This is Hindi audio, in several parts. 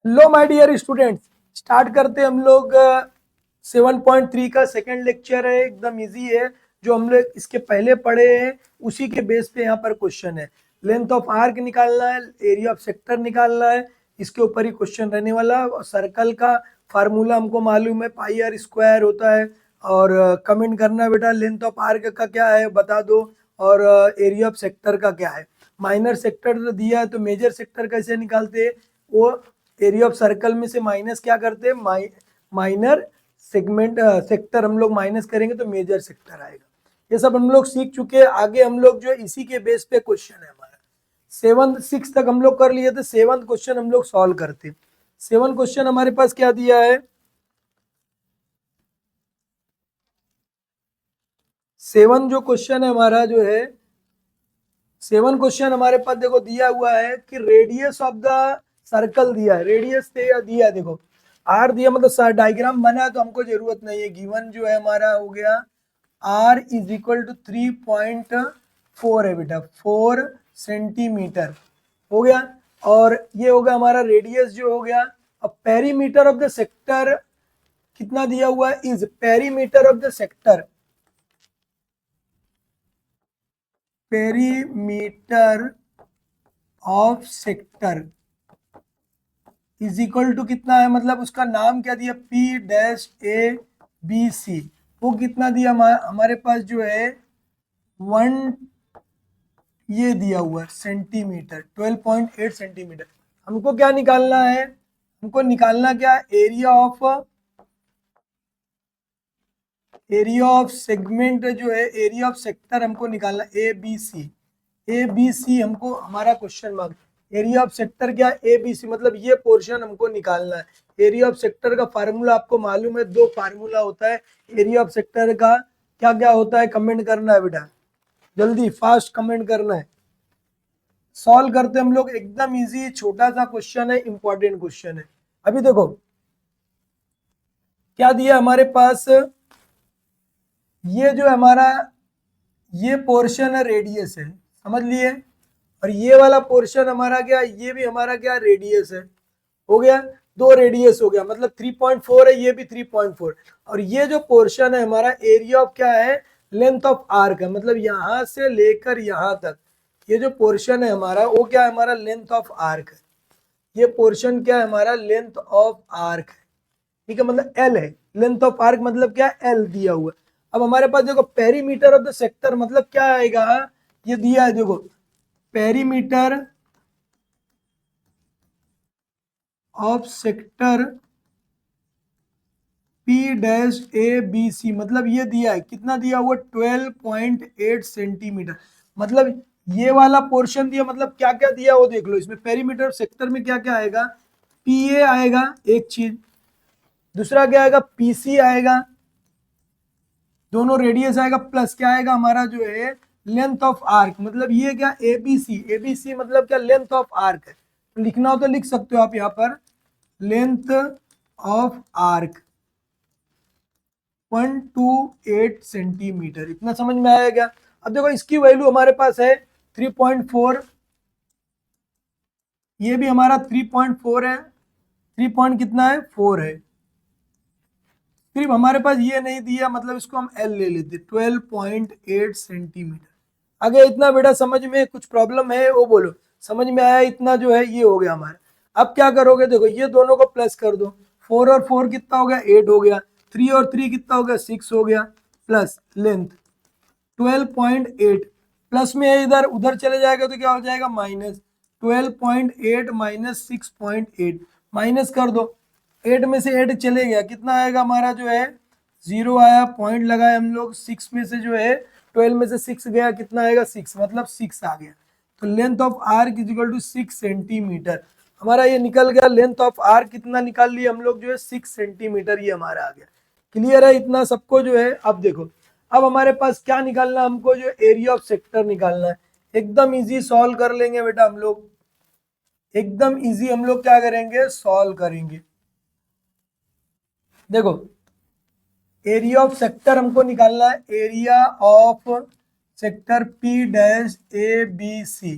Low my dear students, start करते हैं हम लोग 7.3 का सेकंड लेक्चर है। एकदम इजी है, जो हम लोग इसके पहले पढ़े हैं उसी के बेस पे यहाँ पर क्वेश्चन है। लेंथ ऑफ आर्क निकालना है, एरिया ऑफ सेक्टर निकालना है, इसके ऊपर ही क्वेश्चन रहने वाला है। और सर्कल का फार्मूला हमको मालूम है, पाई आर स्क्वायर होता है। और कमेंट करना है बेटा, लेंथ ऑफ आर्क का क्या है बता दो, और एरिया ऑफ सेक्टर का क्या है। माइनर सेक्टर तो दिया है, तो मेजर सेक्टर कैसे निकालते हैं वो, एरिया ऑफ सर्कल में से माइनस क्या करते हैं, माइनर सेगमेंट सेक्टर हम लोग माइनस करेंगे तो मेजर सेक्टर आएगा। ये सब हम लोग सीख चुके हैं। आगे हम लोग जो इसी के बेस पे क्वेश्चन है हमारा 7 6 तक हम लोग कर लिए थे। 7th क्वेश्चन हम लोग सॉल्व करते। 7 क्वेश्चन हमारे पास क्या दिया है, 7 जो क्वेश्चन है हमारा जो है 7 क्वेश्चन हमारे पास देखो दिया हुआ है कि रेडियस ऑफ द सर्कल दिया है, रेडियस दिया है, देखो आर दिया, मतलब डायग्राम बना है तो हमको जरूरत नहीं है। गिवन जो है हमारा हो गया आर इज इक्वल टू 3.4 है बेटा, 4 सेंटीमीटर हो गया। और ये हो गया हमारा रेडियस जो हो गया। अब पेरीमीटर ऑफ द सेक्टर कितना दिया हुआ है, is perimeter of the sector, perimeter of sector is equal to कितना है, मतलब उसका नाम क्या दिया, P dash A B C. वो कितना दिया हमारे पास जो है 1, ये दिया हुआ है सेंटीमीटर, 12.8 सेंटीमीटर। हमको क्या निकालना है, हमको निकालना क्या, एरिया ऑफ सेगमेंट जो है, एरिया ऑफ सेक्टर हमको निकालना, ए बी सी। ए बी सी हमको हमारा question mark, area of sector क्या, ए बी सी, मतलब ये पोर्शन हमको निकालना है। एरिया ऑफ सेक्टर का फार्मूला आपको मालूम है, 2 फार्मूला होता है एरिया ऑफ सेक्टर का। क्या क्या होता है कमेंट करना है बेटा, जल्दी फास्ट कमेंट करना है। सॉल्व करते हम लोग, एकदम इजी छोटा सा क्वेश्चन है, इंपॉर्टेंट क्वेश्चन है। अभी देखो क्या दिया हमारे पास, ये जो हमारा ये पोर्शन है रेडियस है, समझ लिए। और ये वाला पोर्शन हमारा क्या, ये भी हमारा क्या रेडियस है, हो गया। 2 रेडियस हो गया, मतलब 3.4 है, ये भी 3.4। और ये जो पोर्शन है हमारा एरिया ऑफ क्या है, लेंथ ऑफ आर्क है, मतलब यहां से लेकर यहां तक ये जो पोर्शन है हमारा वो क्या है, हमारा लेंथ ऑफ आर्क है। ये पोर्शन क्या है हमारा, लेंथ ऑफ आर्क है, ठीक है, मतलब एल है। लेंथ ऑफ आर्क मतलब क्या, एल दिया हुआ है। अब हमारे पास देखो पेरीमीटर ऑफ द सेक्टर मतलब क्या आएगा, ये दिया है देखो, perimeter of sector P dash A B C, मतलब ये दिया है, कितना दिया हुआ, 12.8 सेंटीमीटर। मतलब ये वाला पोर्शन दिया, मतलब क्या क्या दिया वो देख लो। इसमें पेरीमीटर सेक्टर में क्या क्या आएगा, पी ए आएगा एक चीज, दूसरा क्या आएगा, पीसी आएगा, दोनों रेडियस आएगा, प्लस क्या आएगा हमारा जो है लेंथ ऑफ आर्क, मतलब ये क्या एबीसी, एबीसी मतलब क्या, लेंथ ऑफ आर्क है। लिखना हो तो लिख सकते हो आप यहाँ पर, लेंथ ऑफ आर्क 128 सेंटीमीटर। इतना समझ में आया क्या। अब देखो इसकी वैल्यू हमारे पास है 3.4, ये भी हमारा 3.4 है, 3 पॉइंट कितना है 4 है। सिर्फ हमारे पास ये नहीं दिया, मतलब इसको हम एल ले लेते, 12.8 सेंटीमीटर। आगे इतना बेटा समझ में कुछ प्रॉब्लम है वो बोलो, समझ में आया इतना जो है, ये हो गया हमारा। अब क्या करोगे, देखो ये दोनों को प्लस कर दो, 4 और 4 कितना हो गया, 8 हो गया, 3 और 3 कितना हो गया, 6 हो गया, प्लस लेंथ 12.8, प्लस में है इधर, उधर चले जाएगा तो क्या हो जाएगा, माइनस 12.8 माइनस 6.8, माइनस कर दो, 8 में से 8 चले गया, कितना आएगा हमारा जो है 0 आया, पॉइंट लगाए हम लोग। 6 में से जो है 12 में से 6 गया, कितना आएगा 6, मतलब 6 आ गया। तो length of arc is equal to 6 centimetre, हमारा ये निकल गया। लेंथ ऑफ आर्क कितना निकाल लिया हम लोग जो है 6 सेंटीमीटर, ये हमारा आ गया। क्लियर है इतना सबको जो है। अब देखो, अब हमारे पास क्या निकालना है हमको, जो एरिया ऑफ सेक्टर निकालना है। एकदम इजी सॉल्व कर लेंगे बेटा हम लोग, एकदम इजी हम लोग क्या करेंगे, सॉल्व करेंगे। देखो एरिया ऑफ सेक्टर हमको निकालना है, area of sector P dash A B C.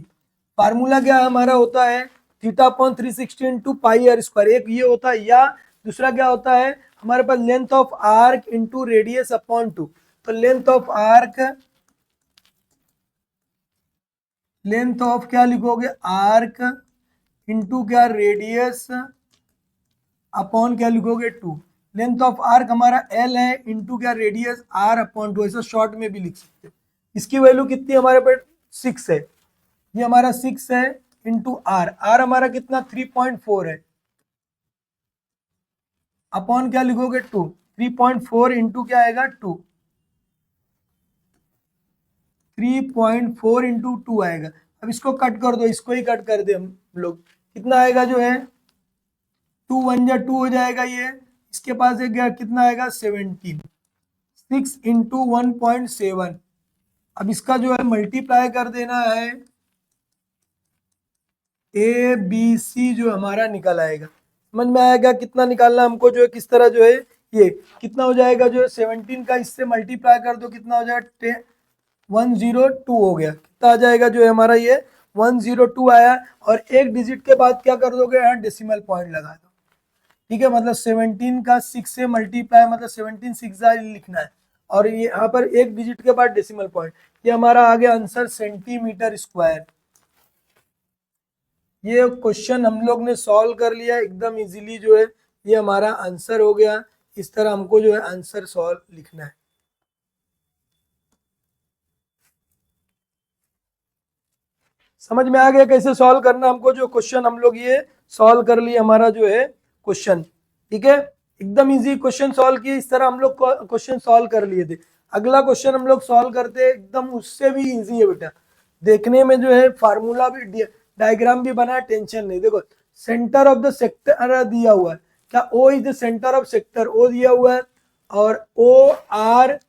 Formula क्या हमारा होता है, theta upon 360 into pi R square, एक ये होता है, या दूसरा क्या होता है हमारे पास length of arc into radius upon 2। तो length of arc, length of क्या लिखोगे आर्क इंटू क्या रेडियस अपॉन क्या लिखोगे 2। लेंथ ऑफ आर्क हमारा एल है इंटू क्या रेडियस आर अपॉन 2, ऐसा शॉर्ट में भी लिख सकते हो। इसकी वैल्यू कितनी हमारे पास 6 है, ये हमारा 6 है इंटू आर, आर हमारा कितना 3.4 है, अपॉन क्या लिखोगे 2, 3.4 इंटू क्या आएगा 2, 3.4 इंटू 2 आएगा। अब इसको कट कर दो, इसको ही कट कर दे हम लोग, कितना आएगा जो है 2 1 जा 2 हो जाएगा ये, इसके पास एक गया कितना आएगा 17, 6 इंटू 1.7। अब इसका जो है मल्टीप्लाई कर देना है, ए बी सी जो हमारा निकल आएगा। समझ में आएगा कितना निकालना हमको, जो है किस तरह जो है ये कितना हो जाएगा, जो है 17 का इससे मल्टीप्लाई कर दो कितना हो जाएगा 102 हो गया, कितना आ जाएगा जो है हमारा ये 102 आया। और एक डिजिट के बाद क्या कर दोगे यहाँ डेसिमल पॉइंट लगा दो, ठीक है, मतलब 17 का 6 से मल्टीप्लाई मतलब 17 6 लिखना है, और ये यहाँ पर एक डिजिट के बाद डेसिमल पॉइंट, ये हमारा आ गया आंसर सेंटीमीटर स्क्वायर। ये क्वेश्चन हम लोग ने सॉल्व कर लिया एकदम इजीली, जो है ये हमारा आंसर हो गया। इस तरह हमको जो है आंसर सॉल्व लिखना है। समझ में आ गया कैसे सॉल्व करना हमको, जो क्वेश्चन हम लोग ये सॉल्व कर लिए हमारा जो है क्वेश्चन, ठीक है, एकदम इजी क्वेश्चन सॉल्व किए, इस तरह हम लोग क्वेश्चन सॉल्व कर लिए थे। अगला क्वेश्चन हम लोग सॉल्व करते हैं एकदम उससे भी इजी है बेटा, देखने में जो है फार्मूला भी डायग्राम भी बना है, टेंशन नहीं। देखो सेंटर ऑफ द सेक्टर दिया हुआ है, क्या O is the centre of sector, O दिया हुआ है, और ओ आर,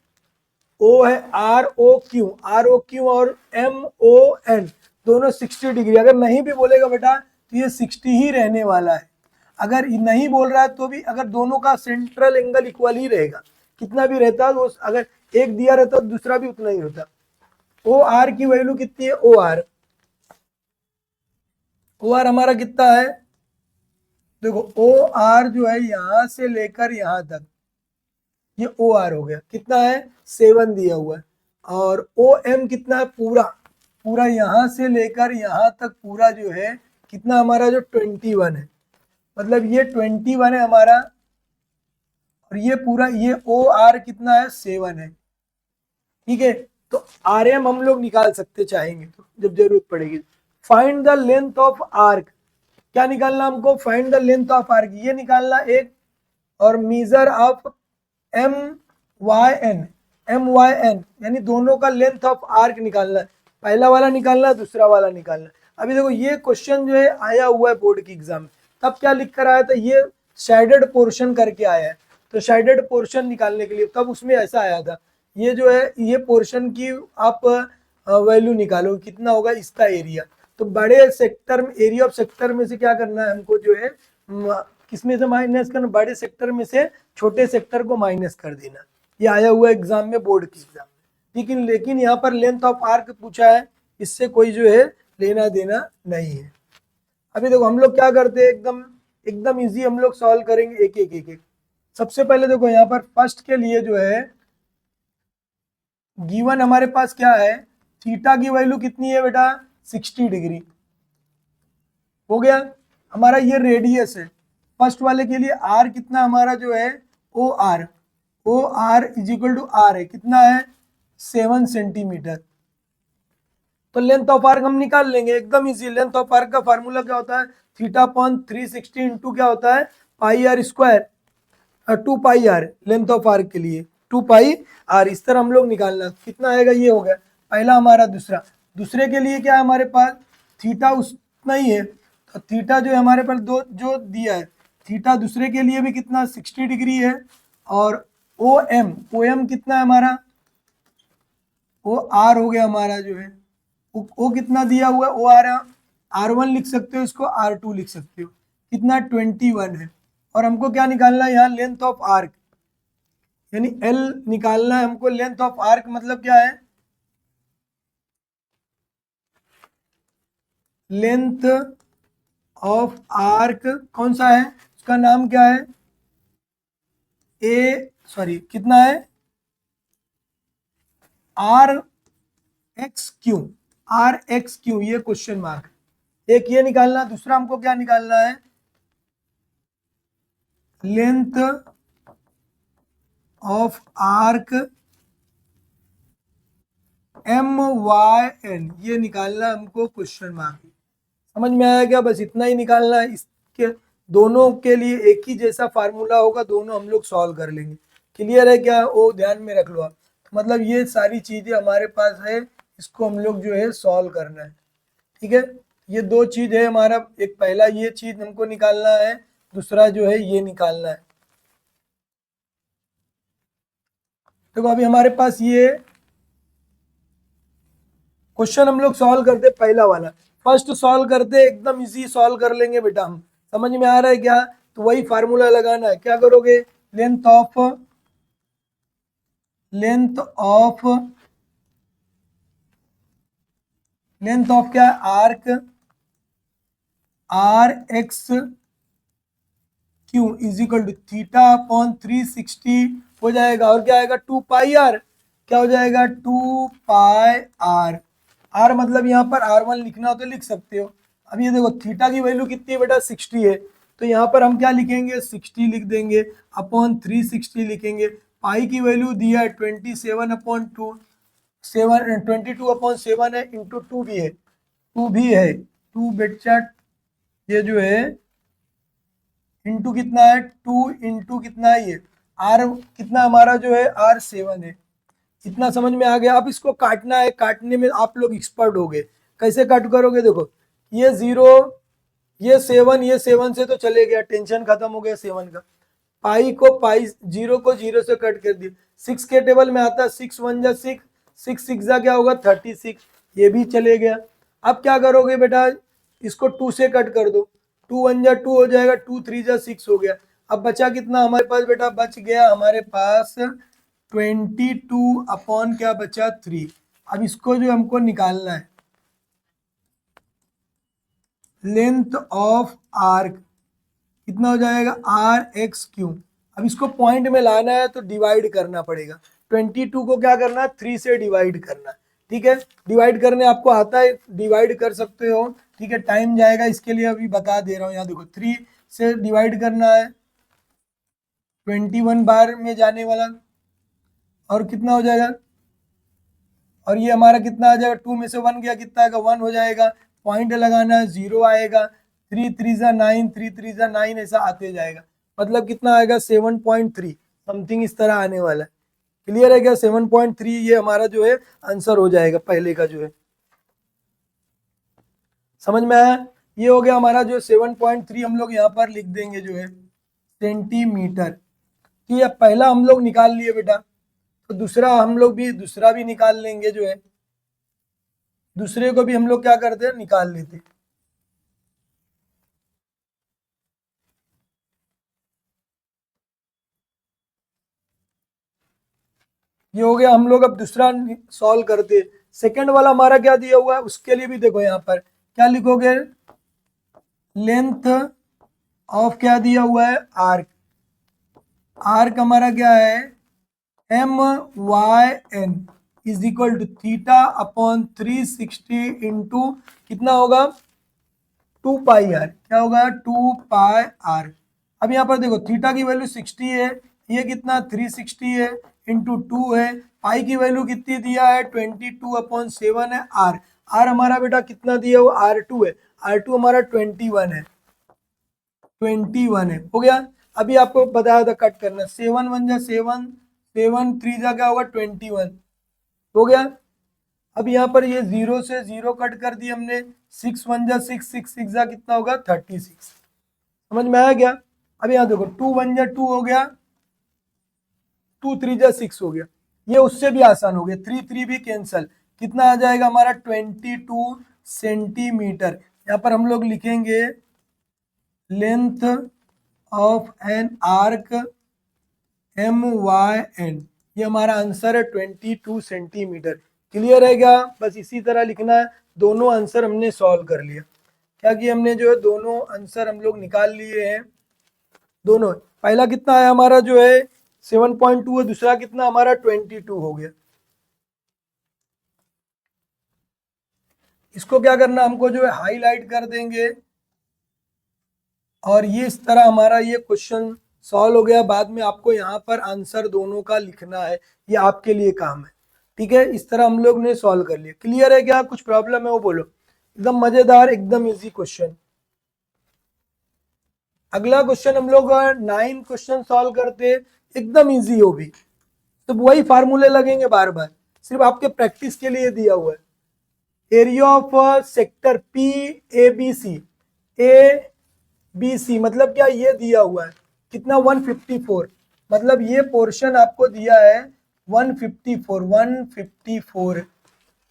ओ है R O Q, R O Q और एम ओ एन दोनों 60 डिग्री। अगर नहीं भी बोलेगा बेटा तो ये 60 ही रहने वाला है, अगर नहीं बोल रहा है तो भी, अगर दोनों का सेंट्रल एंगल इक्वल ही रहेगा, कितना भी रहता है तो अगर एक दिया रहता तो दूसरा भी उतना ही होता। ओ आर की वैल्यू कितनी है, ओ आर, ओ आर हमारा कितना है, देखो ओ आर जो है यहां से लेकर यहां तक, ये ओ आर हो गया, कितना है 7 दिया हुआ है, और ओ एम कितना है पूरा, पूरा यहां से लेकर यहां तक पूरा जो है कितना हमारा जो 21 है, मतलब ये 21 है हमारा, और ये पूरा ये ओ आर कितना है 7 है, ठीक है। तो आर एम हम लोग निकाल सकते चाहेंगे तो जब जरूरत पड़ेगी। Find the length of arc, क्या निकालना हमको, find the length of arc ये निकालना एक, और measure of M Y N, M Y N यानी दोनों का लेंथ ऑफ आर्क निकालना है, पहला वाला निकालना है दूसरा वाला निकालना है। अभी देखो ये क्वेश्चन जो है आया हुआ है बोर्ड की एग्जाम में, तब क्या लिख कर आया था, ये शेडेड पोर्शन करके आया है, तो शेडेड पोर्शन निकालने के लिए तब उसमें ऐसा आया था, ये जो है ये पोर्शन की आप वैल्यू निकालो कितना होगा इसका एरिया। तो बड़े सेक्टर में, एरिया ऑफ सेक्टर में से क्या करना है हमको जो है किसमें से माइनस करना, बड़े सेक्टर में से छोटे सेक्टर को माइनस कर देना। ये आया हुआ एग्जाम में बोर्ड की एग्जाम में, लेकिन यहाँ पर लेंथ ऑफ आर्क पूछा है, इससे कोई जो है लेना देना नहीं है। अभी देखो हम लोग क्या करते हैं, एकदम एकदम इजी हम लोग सॉल्व करेंगे एक एक एक एक। सबसे पहले देखो यहाँ पर फर्स्ट के लिए जो है गिवन हमारे पास क्या है, थीटा की वैल्यू कितनी है बेटा 60 डिग्री हो गया, हमारा ये रेडियस है। फर्स्ट वाले के लिए आर कितना हमारा जो है O R, O R is equal to R है कितना है 7 सेंटीमीटर। तो लेंथ ऑफ आर्क हम निकाल लेंगे एकदम इजी, लेंथ ऑफ आर्क का फार्मूला क्या होता है, थीटा अपॉन 360 इंटू क्या होता है pi R square, 2 pi R length of arc के लिए 2 पाई आर, इस तरह हम लोग निकालना, कितना आएगा ये हो गया पहला हमारा। दूसरा, दूसरे के लिए क्या है हमारे पास थीटा उतना ही है, तो थीटा जो है हमारे पास दो जो दिया है, थीटा दूसरे के लिए भी कितना 60 डिग्री है, और ओ एम कितना है हमारा, ओ आर हो गया हमारा जो है, ओ कितना दिया हुआ है ओ आर वन लिख सकते हो, इसको R2 लिख सकते हो, कितना 21 है। और हमको क्या निकालना है यहाँ लेंथ ऑफ आर्क, यानी L निकालना है हमको, लेंथ ऑफ आर्क मतलब क्या है, लेंथ ऑफ आर्क कौन सा है, उसका नाम क्या है, कितना है, R X Q, R X Q, ये क्वेश्चन मार्क, एक ये निकालना, दूसरा हमको क्या निकालना है, length of arc M Y N, ये निकालना हमको क्वेश्चन मार्क। समझ में आया क्या, बस इतना ही निकालना है, इसके दोनों के लिए एक ही जैसा फार्मूला होगा, दोनों हम लोग सॉल्व कर लेंगे। क्लियर है क्या, वो ध्यान में रख लो आप। मतलब ये सारी चीजें हमारे पास है, इसको हम लोग जो है सॉल्व करना है। ठीक है, ये दो चीज है हमारा, एक पहला ये चीज हमको निकालना है, दूसरा जो है ये निकालना है। देखो अभी हमारे पास ये क्वेश्चन हम लोग सॉल्व करते, पहला वाला फर्स्ट सॉल्व करते, एकदम इजी सॉल्व कर लेंगे बेटा हम। समझ में आ रहा है क्या, तो वही फार्मूला लगाना है, क्या करोगे, लेंथ ऑफ क्या है, arc R X Q is equal to theta upon 360 हो जाएगा, और क्या आएगा, 2 पाई आर, क्या हो जाएगा, 2 पाई आर। आर मतलब यहाँ पर R1 लिखना हो तो लिख सकते हो। अब ये देखो थीटा की वैल्यू कितनी है बेटा, 60 है, तो यहाँ पर हम क्या लिखेंगे, 60 लिख देंगे, अपॉन 360 लिखेंगे। पाई की वैल्यू दिया है 27 अपॉन 2, 22/7 है, इंटू 2 भी है, 2 भी है, 2 बेटा ये जो है इंटू कितना है, 2 इंटू कितना है, ये आर कितना हमारा जो है R7 है। इतना समझ में आ गया। अब इसको काटना है, काटने में आप लोग एक्सपर्ट हो गए, कैसे कट करोगे, देखो ये 0, ये 7 से तो चले गया, टेंशन खत्म हो गया 7 का। पाई 0 को 0 से कट कर दिया, 6 के टेबल में आता है, 6 1 जा 6, 6 6 जा क्या होगा 36, ये भी चले गया। अब क्या करोगे बेटा, इसको 2 से कट कर दो, 2 1 जा 2 हो जाएगा, 2 3 जा 6 हो गया। अब बचा कितना हमारे पास बेटा, बच गया हमारे पास 22 अपॉन क्या बचा 3। अब इसको जो हमको निकालना है, लेंथ ऑफ आर्क कितना हो जाएगा, आर एक्स क्यू। अब इसको पॉइंट में लाना है तो डिवाइड करना पड़ेगा, 22 को क्या करना है, 3 से डिवाइड करना। ठीक है, डिवाइड करने आपको आता है, डिवाइड कर सकते हो। ठीक है, टाइम जाएगा, इसके लिए अभी बता दे रहा हूँ। यहाँ देखो 3 से डिवाइड करना है, 21 बार में जाने वाला, और कितना हो जाएगा, और ये हमारा कितना आ जाएगा, 2 में से 1 गया, कितना आएगा 1 हो जाएगा। पॉइंट लगाना है, 0 आएगा, 3 3 जा 9, 3 3 जा 9, ऐसा आते जाएगा। मतलब कितना आएगा 7.3 समथिंग, इस तरह आने वाला है। क्लियर है क्या, 7.3 ये हमारा जो है आंसर हो जाएगा पहले का जो है। समझ में आया, ये हो गया हमारा जो 7.3, हम लोग यहाँ पर लिख देंगे जो है सेंटीमीटर। ठीक है, पहला हम लोग निकाल लिए बेटा, तो दूसरा हम लोग भी दूसरा भी निकाल लेंगे जो है, दूसरे को भी हम लोग क्या करते हैं, निकाल लेते हैं। ये हो गया, हम लोग अब दूसरा सॉल्व करते। सेकंड वाला हमारा क्या दिया हुआ है, उसके लिए भी देखो यहाँ पर क्या लिखोगे, लेंथ ऑफ क्या दिया हुआ है, आर्क, आर्क हमारा क्या है, M Y N is equal to theta upon 360 into कितना होगा, 2 पाई आर, क्या होगा 2 पाई आर। अब यहाँ पर देखो थीटा की वैल्यू 60 है, ये कितना 360 है, इंटू 2 है, पाई की वैल्यू कितनी दिया है 22/7 है, आर आर हमारा बेटा कितना दिया हुआ R2 है, R2 हमारा 21 है, 21 है, हो गया। अभी आपको बताया था कट करना, 7 1 जा 7, 7 3 जा क्या होगा 21, हो गया। अब यहाँ पर ये 0 से 0 कट कर दिए हमने, 6 1 जा 6, 6 6 जा कितना होगा 36। समझ में आया क्या। अब यहाँ देखो 2 1 जा 2 हो गया, 2 3 जा 6 हो गया, ये उससे भी आसान हो गया, 3 3 भी कैंसल, कितना आ जाएगा हमारा 22 सेंटीमीटर। यहाँ पर हम लोग लिखेंगे length of an arc M Y N, ये हमारा आंसर है 22 सेंटीमीटर। क्लियर है क्या, बस इसी तरह लिखना है, दोनों आंसर हमने सॉल्व कर लिया। क्या किया हमने, जो है दोनों आंसर हम लोग निकाल लिए हैं। दोनों, पहला कितना है हमारा जो है 7.2 है, दूसरा कितना हमारा 22 हो गया। इसको क्या करना, हमको जो है हाईलाइट कर देंगे और ये इस तरह हमारा ये क्वेश्चन सॉल्व हो गया। बाद में आपको यहाँ पर आंसर दोनों का लिखना है, ये आपके लिए काम है। ठीक है, इस तरह हम लोग ने सॉल्व कर लिया। क्लियर है क्या, कुछ प्रॉब्लम है वो बोलो। एकदम मजेदार, एकदम इजी क्वेश्चन। अगला क्वेश्चन हम लोग 9 क्वेश्चन सॉल्व करते, एकदम इजी हो भी, तो वही फार्मूले लगेंगे बार बार, सिर्फ आपके प्रैक्टिस के लिए दिया हुआ है। Area of sector P A B C मतलब क्या, ये दिया हुआ है कितना 154, मतलब ये पोर्शन आपको दिया है 154।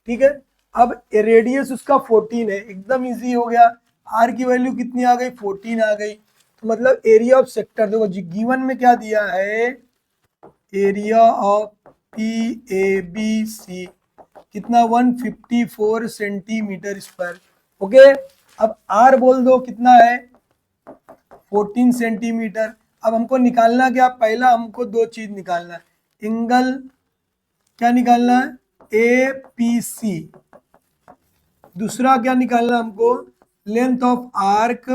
ठीक है, अब रेडियस उसका 14 है, एकदम इजी हो गया। आर की वैल्यू कितनी आ गई, 14 आ गई। तो मतलब एरिया ऑफ सेक्टर देखो जी, गिवन में क्या दिया है, area of P A B C कितना 154 सेंटीमीटर स्क्वायर। ओके, अब आर बोल दो कितना है 14 सेंटीमीटर। अब हमको निकालना क्या, पहला हमको दो चीज निकालना है, एंगल क्या निकालना है, ए पी सी, दूसरा क्या निकालना हमको, length of arc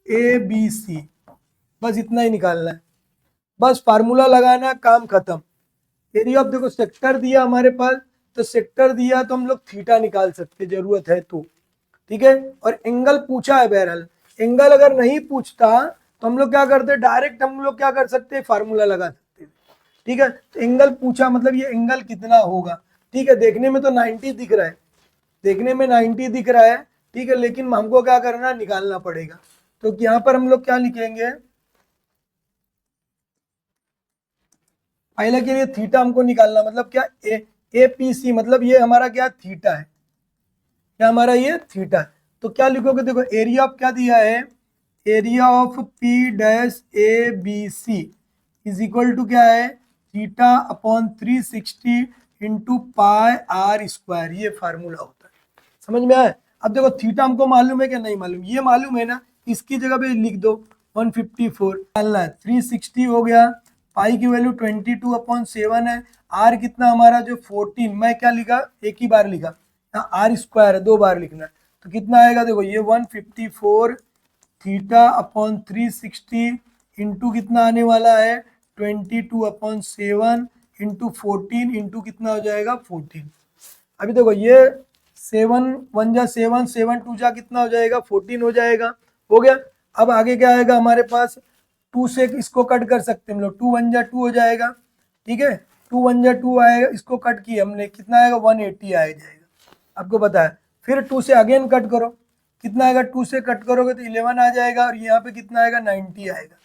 A B C, बस इतना ही निकालना है। बस फार्मूला लगाना, काम खत्म। एरिया ऑफ देखो सेक्टर दिया हमारे पास, तो सेक्टर दिया तो हम लोग थीटा निकाल सकते जरूरत है तो। ठीक है, और एंगल पूछा है बहरहाल, एंगल अगर नहीं पूछता तो हम लोग क्या करते, डायरेक्ट हम लोग क्या कर सकते, फार्मूला लगा सकते। ठीक है, तो एंगल पूछा मतलब ये एंगल कितना होगा। ठीक है, देखने में तो 90 दिख रहा है, देखने में 90 दिख रहा है। ठीक है, लेकिन हमको क्या करना, निकालना पड़ेगा। तो यहाँ पर हम लोग क्या लिखेंगे, पहले के लिए थीटा हमको निकालना, मतलब क्या ए पी सी, मतलब ये हमारा क्या थीटा है, क्या हमारा ये थीटा है। तो क्या लिखोगे, देखो एरिया ऑफ क्या दिया है, area of P dash A B C is equal to क्या है, theta upon 360 into pi R square, ये फार्मूला होता है। समझ में आया। अब देखो थीटा हमको मालूम है क्या, नहीं मालूम, ये मालूम है ना, इसकी जगह पे लिख दो 154 डालना है, 360 हो गया, पाई की वैल्यू 22/7 है, आर कितना हमारा जो 14, मैं क्या लिखा, एक ही बार लिखा, आर स्क्वायर है, दो बार लिखना है। तो कितना आएगा देखो, ये 154 थीटा अपॉन 360 इंटू कितना आने वाला है 22/7 इंटू 14 इंटू कितना हो जाएगा 14। अभी देखो ये 7 1 जा 7, 7 2 जा कितना हो जाएगा 14 हो जाएगा, हो गया। अब आगे क्या आएगा हमारे पास, 2 से इसको कट कर सकते हैं हम लोग, 2 1 जा 2 हो जाएगा। ठीक है, 2 1 जा 2 आएगा, इसको कट किया हमने, कितना आएगा 180 आ जाएगा, आपको बताया। फिर 2 से अगेन कट करो, कितना आएगा, 2 से कट करोगे तो 11 आ जाएगा, और यहाँ पे कितना आएगा 90 आएगा।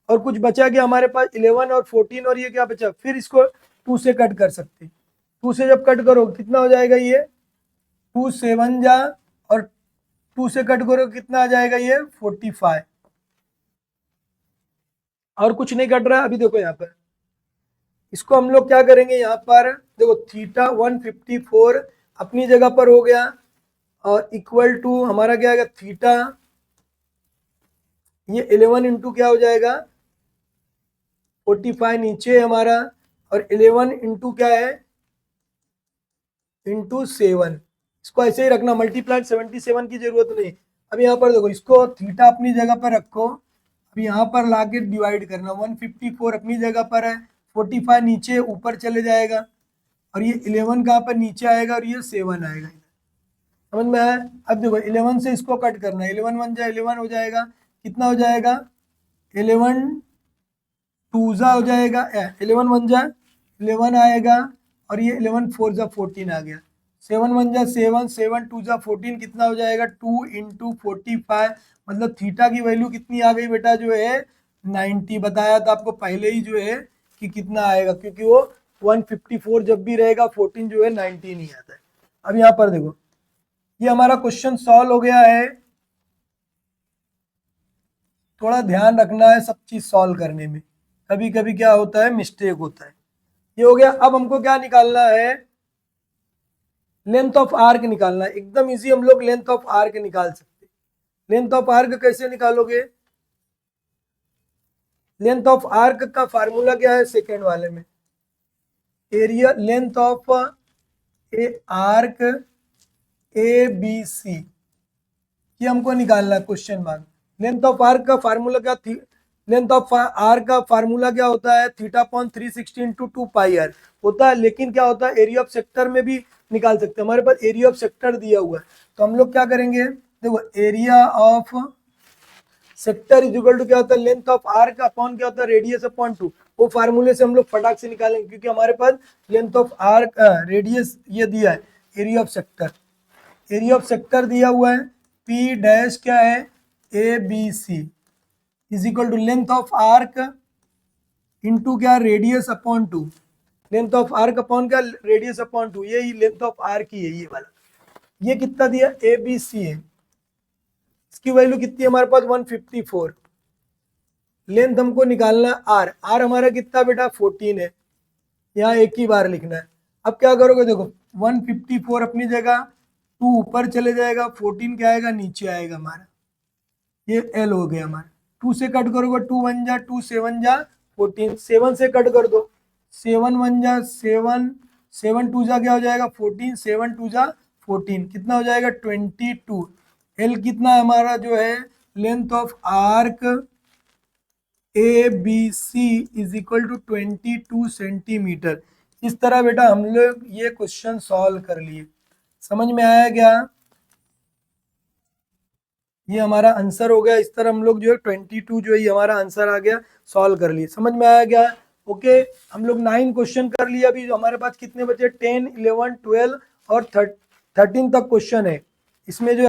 और कुछ बचा क्या हमारे पास, 11 और 14, और ये क्या बचा, फिर इसको 2 से कट कर सकते हैं। 2 से जब कट करो कितना हो जाएगा, ये 2 7 जा, और 2 से कट करो कितना आ जाएगा, ये 45। और कुछ नहीं कट रहा है। अभी देखो यहाँ पर इसको हम लोग क्या करेंगे, यहाँ पर देखो थीटा 154 अपनी जगह पर हो गया, और इक्वल टू हमारा क्या आएगा थीटा, ये 11 इंटू क्या हो जाएगा 45 नीचे है हमारा, और 11 इंटू क्या है इंटू 7, इसको ऐसे ही रखना, मल्टीप्लाई 77 की जरूरत नहीं। अब यहाँ पर देखो इसको थीटा अपनी जगह पर रखो, अब यहाँ पर लाके डिवाइड करना, 154 अपनी जगह पर है, 45 नीचे ऊपर चले जाएगा, और ये 11 कहाँ पर नीचे आएगा, और ये 7 आएगा। समझ में आया। अब देखो 11 से इसको कट करना, 11 1 जा 11 हो जाएगा, कितना हो जाएगा 11 2 जा हो जाएगा, 11 1 जा 11 आएगा, और ये 11 4 जा 14 आ गया, 7 1 जा 7, 7 2 जा 14, कितना हो जाएगा 2 इंटू 45, मतलब थीटा की वैल्यू कितनी आ गई बेटा, जो है 90। बताया था आपको पहले ही जो है कि कितना आएगा, क्योंकि वो 154 जब भी रहेगा 14 जो है 90 नहीं आता है। अब यहाँ पर देखो ये हमारा क्वेश्चन सॉल्व हो गया है। थोड़ा ध्यान रखना है सब चीज सॉल्व करने में, कभी कभी क्या होता है मिस्टेक होता है। ये हो गया। अब हमको क्या निकालना है, लेंथ ऑफ आर्क निकालना है। एकदम इजी, हम लोग लेंथ ऑफ आर्क निकाल सकते हैं। लेंथ ऑफ आर्क कैसे निकालोगे? लेंथ ऑफ आर्क का फार्मूला क्या है सेकेंड वाले में? Area length of a arc A B C, ये हमको निकालना है question mark. Length of arc का फार्मूला क्या थी? लेंथ ऑफ आर्क का फार्मूला क्या होता है? Theta upon 360 into 2 pi R होता है। लेकिन क्या होता है, एरिया ऑफ सेक्टर में भी निकाल सकते हैं। हमारे पास एरिया ऑफ सेक्टर दिया हुआ है, तो हम लोग क्या करेंगे, देखो area of sector is equal to क्या होता है, लेंथ ऑफ आर्क अपॉन क्या होता है, रेडियस अपॉन 2। वो फार्मूले से हम लोग फटाक से निकालेंगे, क्योंकि हमारे पास लेंथ ऑफ आर्क रेडियस ये दिया है, area of sector. Area of sector दिया हुआ है, पी डैश क्या है, A B C is equal to length of arc into क्या, radius upon 2। Length of arc upon क्या, रेडियस अपॉन 2, ये लेंथ ऑफ आर्क ही है ये वाला। ये कितना दिया, ए बी सी है, इसकी वैल्यू कितनी है हमारे पास 154। लेंथ हमको निकालना है आर, आर हमारा कितना बेटा 14 है, यहाँ एक ही बार लिखना है। अब क्या करोगे, देखो 154 अपनी जगह, 2 ऊपर चले जाएगा, 14 क्या आएगा नीचे आएगा हमारा, ये एल हो गया हमारा। 2 से कट करोगे, 2 1 जा 2, 7 जा 14, 7 से कट कर दो, 7 1 जा 7, 7 2 जा क्या हो जाएगा 14, 7 2 जा 14, कितना हो जाएगा 22। एल कितना है हमारा जो है, length of arc A B C is equal to 22 centimetre. इस तरह बेटा हम लोग ये क्वेश्चन सॉल्व कर लिए। समझ में आया क्या? ये हमारा आंसर हो गया। इस तरह हम लोग जो है 22 जो है ये हमारा आंसर आ गया, सॉल्व कर लिए। समझ में आया क्या? ओके, हम लोग 9 क्वेश्चन कर लिए। अभी हमारे पास कितने बचे, 10 11 12 और 13 तक क्वेश्चन है। इसमें जो